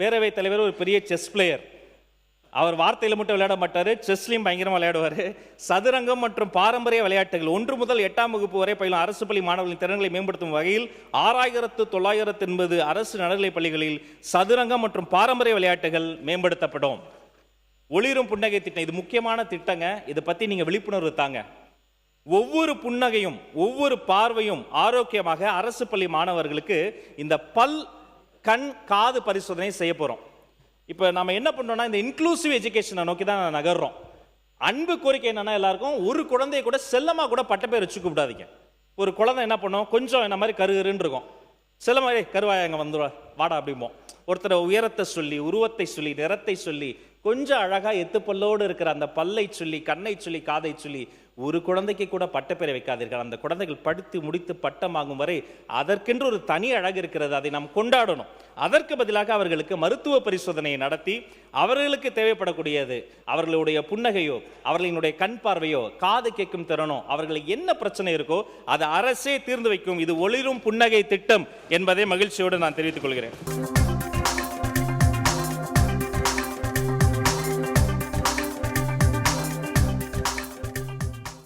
பேரவைத் தலைவர் ஒரு பெரிய செஸ் பிளேயர். அவர் வார்த்தையில் மட்டும் விளையாட மாட்டார், செஸ்லையும் பயங்கரமாக விளையாடுவார். சதுரங்கம் மற்றும் பாரம்பரிய விளையாட்டுகள் 1 முதல் 8ஆம் வகுப்பு வரை பயிலும் அரசு பள்ளி மாணவர்களின் திறன்களை மேம்படுத்தும் வகையில் 6980 அரசு நடுநிலைப் பள்ளிகளில் சதுரங்கம் மற்றும் பாரம்பரிய விளையாட்டுகள் மேம்படுத்தப்படும். ஒளிரும் புன்னகை திட்டம் இது முக்கியமான திட்டங்க. இதை பற்றி நீங்கள் விழிப்புணர்வு தாங்க. ஒவ்வொரு புன்னகையும் ஒவ்வொரு பார்வையும் ஆரோக்கியமாக அரசு பள்ளி மாணவர்களுக்கு இந்த பல் கண் காது பரிசோதனை செய்ய போகிறோம். இப்போ நம்ம என்ன பண்ணோம்னா இந்த இன்க்ளூசிவ் எஜுகேஷனை நோக்கி தான் நகர்றோம். அன்பு கோரிக்கை என்னன்னா, எல்லாருக்கும் ஒரு குழந்தைய கூட செல்லமாக கூட பட்ட பேர் வச்சு கூப்பிடாதீங்க. ஒரு குழந்தை என்ன பண்ணும், கொஞ்சம் என்ன மாதிரி கருகருன்னு இருக்கும், செல்லமாக கருவாயா அங்கே வந்துடுவா வாடா அப்படிம்போம். ஒருத்தர் உயரத்தை சொல்லி, உருவத்தை சொல்லி, நிறத்தை சொல்லி, கொஞ்சம் அழகா எத்துப்பல்லோடு இருக்கிற அந்த பல்லை சொல்லி, கண்ணை சொல்லி, காதை சொல்லி ஒரு குழந்தைக்கு கூட பட்டப்பேரை வைக்காதீர்கள். அந்த குழந்தைகள் படித்து முடித்து பட்டம் வாங்கும் வரை அதற்கென்று ஒரு தனி அழகு இருக்கிறது, அதை நாம் கொண்டாடணும். அதற்கு பதிலாக அவர்களுக்கு மருத்துவ பரிசோதனையை நடத்தி அவர்களுக்கு தேவைப்படக்கூடியது அவர்களுடைய புன்னகையோ, அவர்களினுடைய கண் பார்வையோ, காது கேட்கும் திறனோ, அவர்களுக்கு என்ன பிரச்சனை இருக்கோ அதை அரசே தீர்ந்து வைக்கும். இது ஒளிரும் புன்னகை திட்டம் என்பதை மகிழ்ச்சியோடு நான் தெரிவித்துக் கொள்கிறேன்.